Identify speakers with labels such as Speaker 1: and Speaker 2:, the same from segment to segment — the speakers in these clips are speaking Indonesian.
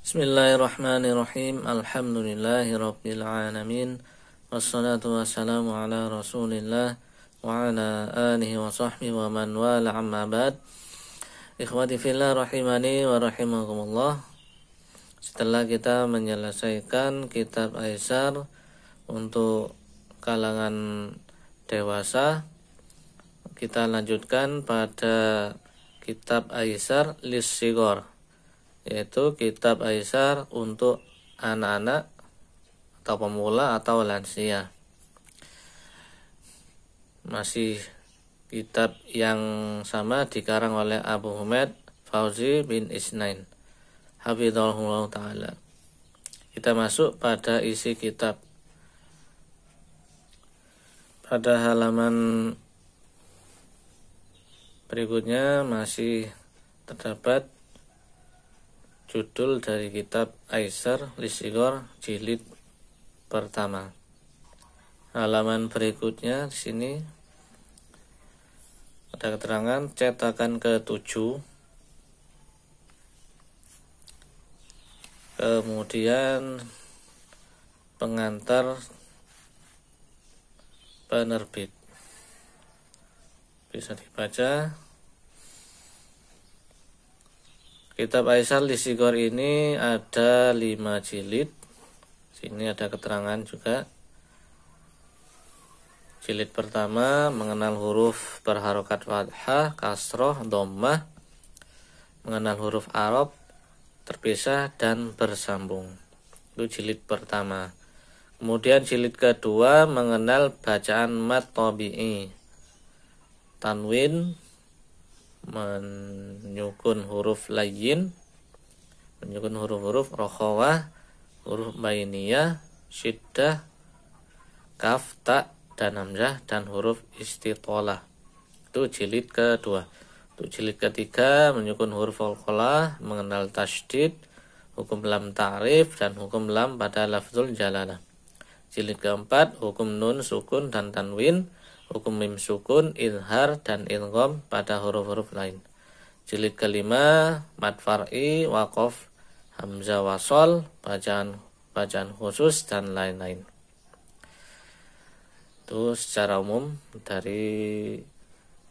Speaker 1: Bismillahirrahmanirrahim. Alhamdulillahirabbil alamin. Wassalatu wassalamu ala Rasulillah wa ala alihi wa sahbihi wa man wala amma ba'd. Ikhwati fillah rahimani wa rahimakumullah. Setelah kita menyelesaikan kitab Aisar untuk kalangan dewasa, kita lanjutkan pada kitab Aisar lis-shighar, yaitu kitab Aisar untuk anak-anak atau pemula atau lansia. Masih kitab yang sama dikarang oleh Abu Humaid Fauzi bin Isnain, hafizahullah ta'ala. Kita masuk pada isi kitab. Pada halaman berikutnya masih terdapat judul dari kitab Aisar lis-shighar jilid pertama. Halaman berikutnya di sini ada keterangan cetakan ke-7. Kemudian pengantar penerbit. Bisa dibaca. Kitab Aisar lis-shighar ini ada 5 jilid. Sini ada keterangan juga. Jilid pertama mengenal huruf berharokat fathah, kasroh, dhammah, mengenal huruf Arab, terpisah dan bersambung. Itu jilid pertama. Kemudian jilid kedua mengenal bacaan mad tabi'i, tanwin, menyukun huruf layyin, menyukun huruf-huruf rokhawah, huruf bainiyah, syiddah, kaf, ta, dan hamzah, dan huruf istitolah. Itu jilid kedua. Untuk jilid ketiga menyukun huruf qalqalah, mengenal tasydid, hukum lam ta'rif, dan hukum lam pada lafzul jalalah. Jilid keempat hukum nun, sukun, dan tanwin, hukum mim sukun, izhar, dan idgham pada huruf-huruf lain. Jilid kelima mad far'i, waqaf, hamzah wasol, bacaan khusus, dan lain-lain. Itu secara umum dari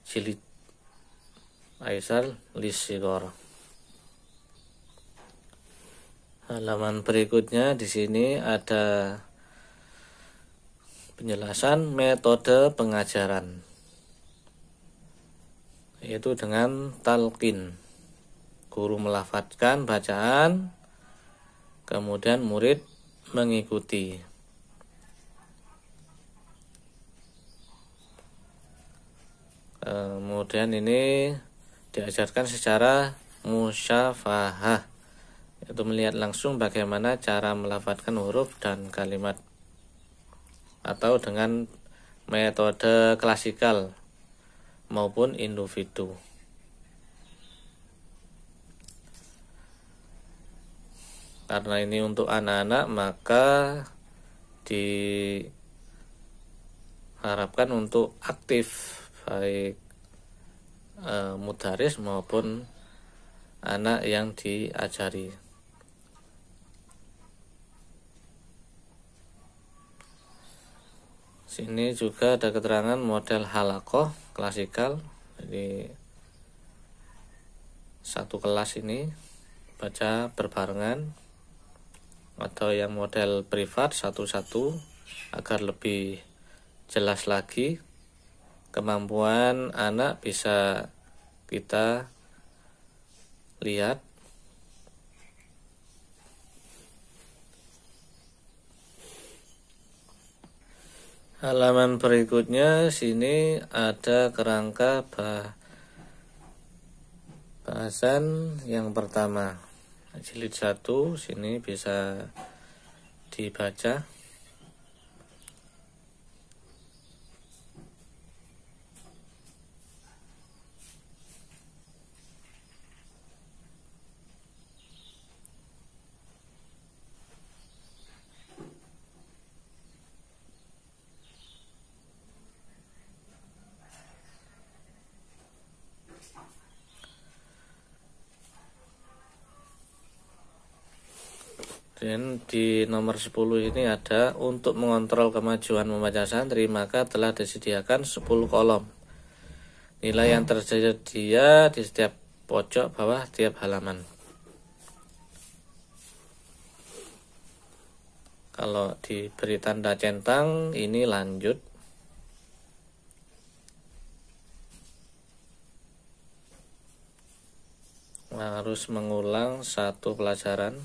Speaker 1: jilid Aisar lis-shighar. Halaman berikutnya di sini ada penjelasan metode pengajaran, yaitu dengan talqin. Guru melafadzkan bacaan, kemudian murid mengikuti. Kemudian ini diajarkan secara musyafahah, yaitu melihat langsung bagaimana cara melafadzkan huruf dan kalimat, atau dengan metode klasikal maupun individu. Karena ini untuk anak-anak, maka diharapkan untuk aktif, baik mudaris maupun anak yang diajari. Sini juga ada keterangan model halaqah klasikal. Jadi satu kelas ini baca berbarengan, atau yang model privat satu-satu agar lebih jelas lagi. Kemampuan anak bisa kita lihat. Halaman berikutnya sini ada kerangka bahasan yang pertama. Jilid 1 sini bisa dibaca. Dan di nomor 10 ini ada untuk mengontrol kemajuan membaca santri maka telah disediakan 10 kolom. Nilai yang tersedia di setiap pojok bawah tiap halaman. Kalau diberi tanda centang ini lanjut. Harus mengulang satu pelajaran.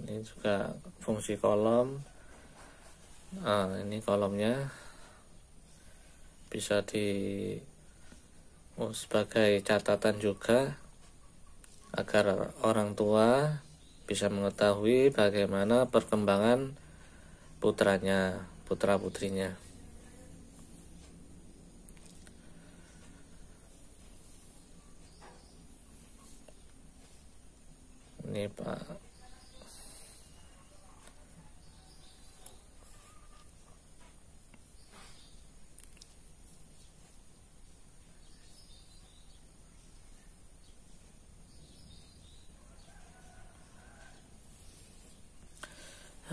Speaker 1: Ini juga fungsi kolom. Ini kolomnya bisa sebagai catatan juga agar orang tua bisa mengetahui bagaimana perkembangan putranya, putra-putrinya. Ini Pak.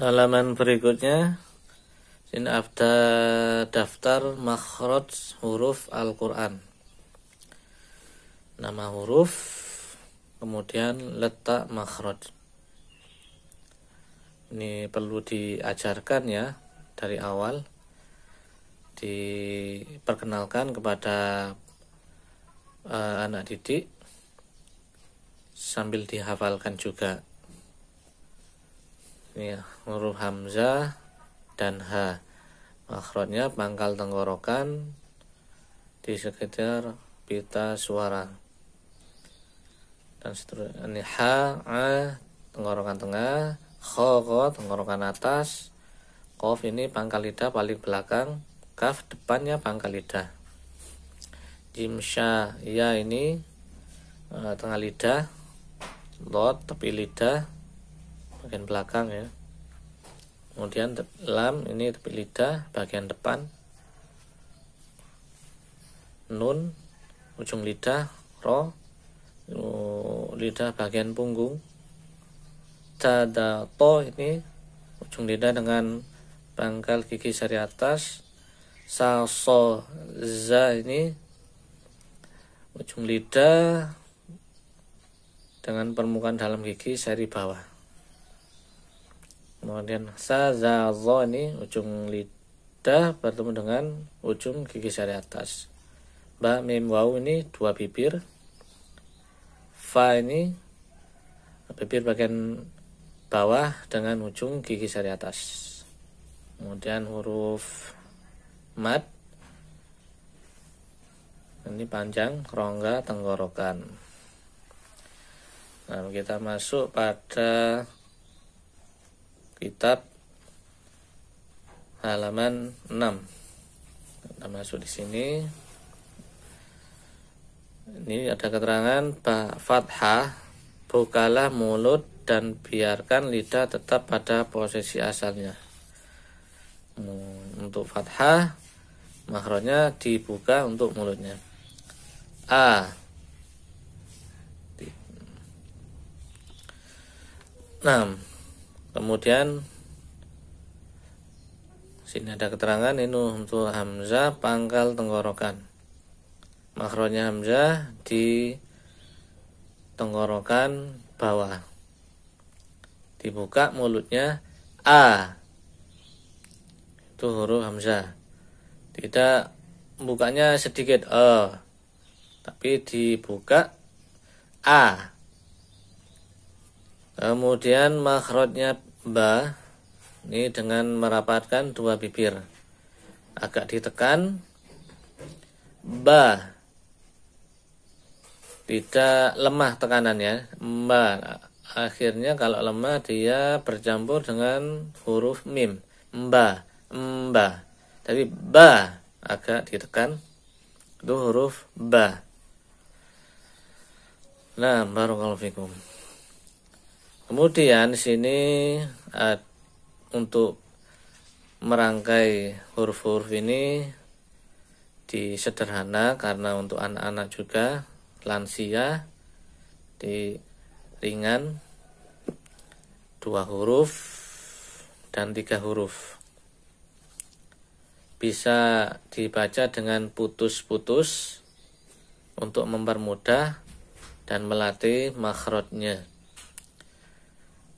Speaker 1: Halaman berikutnya ini ada daftar makhraj huruf Al-Quran. Nama huruf, kemudian letak makhraj. Ini perlu diajarkan ya dari awal. Diperkenalkan kepada anak didik sambil dihafalkan juga. Ini ya, huruf hamzah dan ha. Makhrajnya pangkal tenggorokan di sekitar pita suara. Dan seterusnya ini ha, a, tenggorokan tengah, kha, tenggorokan atas, qaf ini pangkal lidah paling belakang, kaf depannya pangkal lidah. Jim, sya, ya ini tengah lidah, dot tepi lidah bagian belakang ya. Kemudian lam ini tepi lidah bagian depan. Nun ujung lidah, ro lidah bagian punggung. Tada, to ini ujung lidah dengan pangkal gigi sari atas. Sa, so, za ini ujung lidah dengan permukaan dalam gigi sari bawah. Kemudian sa, za, zo ini ujung lidah bertemu dengan ujung gigi sari atas. Ba, mim, waw ini dua bibir. Fa ini bibir bagian bawah dengan ujung gigi sari atas. Kemudian huruf mad ini panjang rongga tenggorokan. Nah, kita masuk pada kitab halaman 6. Kita masuk di sini. Ini ada keterangan fathah, bukalah mulut dan biarkan lidah tetap pada posisi asalnya. Untuk fathah, makhrajnya dibuka untuk mulutnya. A. Nah, kemudian sini ada keterangan ini untuk hamzah pangkal tenggorokan. Makhrajnya hamzah di tenggorokan bawah. Dibuka mulutnya a. Itu huruf hamzah. Tidak bukanya sedikit tapi dibuka a. Kemudian makhrajnya ba ini dengan merapatkan dua bibir. Agak ditekan ba. Tidak lemah tekanannya. Ba. Akhirnya kalau lemah dia bercampur dengan huruf mim. Mba, mba. Tapi ba agak ditekan. Itu huruf ba. Nah, barakallahu fikum. Kemudian sini untuk merangkai huruf-huruf ini disederhana karena untuk anak-anak juga, lansia, di ringan 2 huruf dan 3 huruf. Bisa dibaca dengan putus-putus untuk mempermudah dan melatih makhrajnya.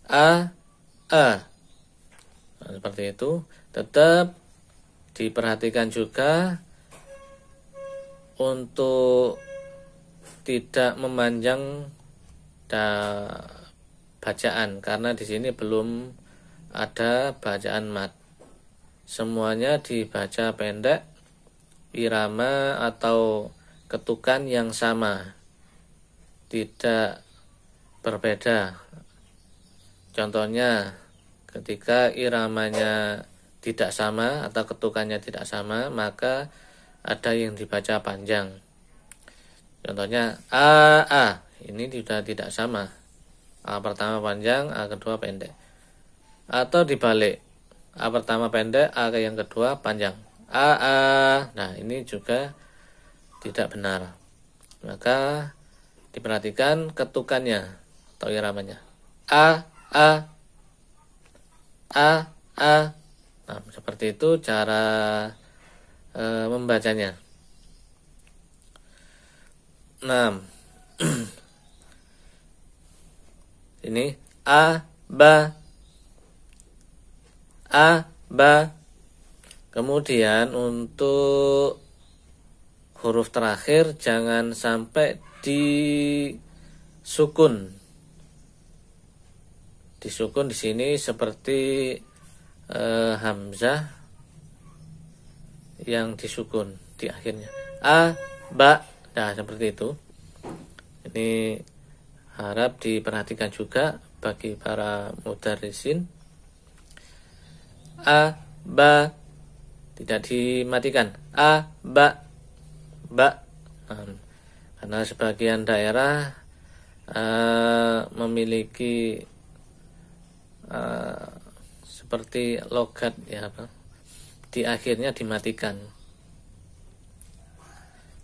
Speaker 1: A. Nah, seperti itu. Tetap diperhatikan juga untuk tidak memanjang bacaan karena di sini belum ada bacaan mat. Semuanya dibaca pendek, irama atau ketukan yang sama, tidak berbeda. Contohnya ketika iramanya tidak sama atau ketukannya tidak sama, maka ada yang dibaca panjang. Contohnya A, ini sudah tidak sama. A pertama panjang, A kedua pendek. Atau dibalik, A pertama pendek, A yang kedua panjang. A. Nah, ini juga tidak benar. Maka diperhatikan ketukannya atau iramanya. A. Nah, seperti itu cara membacanya. 6. Ini A, ba. Kemudian untuk huruf terakhir jangan sampai disukun. Disukun di sini seperti hamzah yang disukun di akhirnya. A, ba. Nah, seperti itu. Ini harap diperhatikan juga bagi para mudarrisin. A, ba. Tidak dimatikan. A, ba. Karena sebagian daerah memiliki seperti logat ya, di akhirnya dimatikan.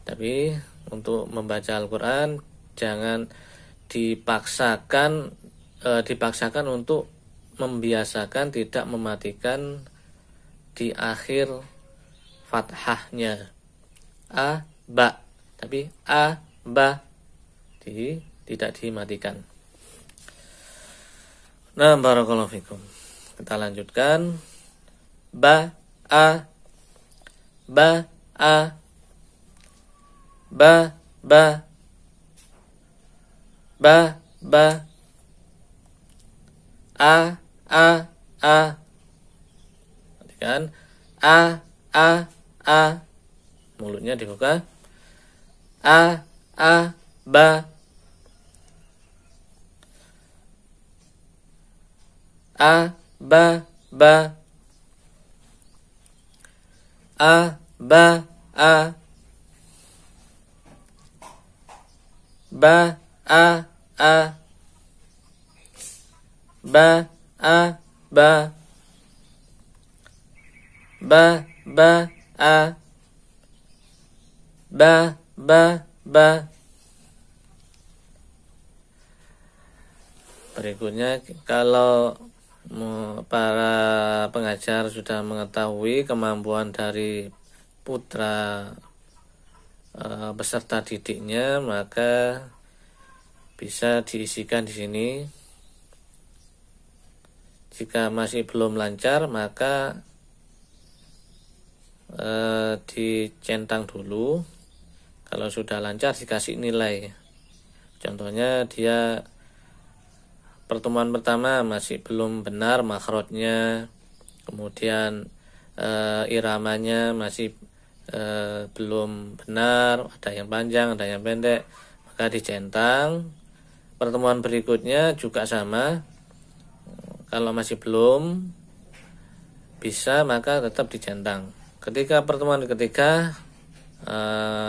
Speaker 1: Tapi untuk membaca Al-Quran jangan dipaksakan untuk membiasakan tidak mematikan di akhir fathahnya. A, ba. Tapi A, ba. Tidak dimatikan. Nah, barakallahu fikum. Kita lanjutkan. Ba, a. Ba, a. Ba, ba. Ba, ba. A. Perhatikan. A. Mulutnya dibuka. A, ba. A, ba. A, ba. Ba, ba. Ba, a. Ba. Berikutnya, kalau para pengajar sudah mengetahui kemampuan dari putra peserta didiknya, maka bisa diisikan di sini. Jika masih belum lancar, maka dicentang dulu. Kalau sudah lancar dikasih nilai. Contohnya dia pertemuan pertama masih belum benar makhrajnya, kemudian iramanya masih belum benar, ada yang panjang, ada yang pendek, maka dicentang. Pertemuan berikutnya juga sama. Kalau masih belum bisa, maka tetap dicentang. Ketika pertemuan ketiga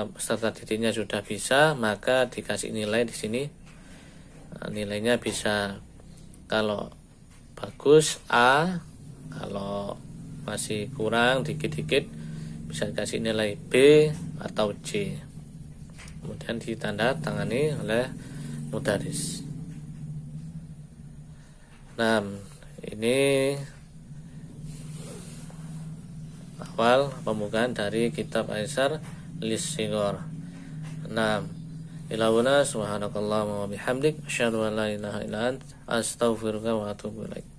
Speaker 1: peserta didiknya sudah bisa, maka dikasih nilai di sini. Nilainya bisa, kalau bagus A, kalau masih kurang dikit-dikit bisa dikasih nilai B atau C. Kemudian ditanda tangani oleh mudaris. Nah, ini awal pembukaan dari kitab Aisar Lis-Sighar. Nah, ilahuna subhanakallahumma wa bihamdik asyhadu an la ilaha illa anta astaghfiruka wa atubu ilaik.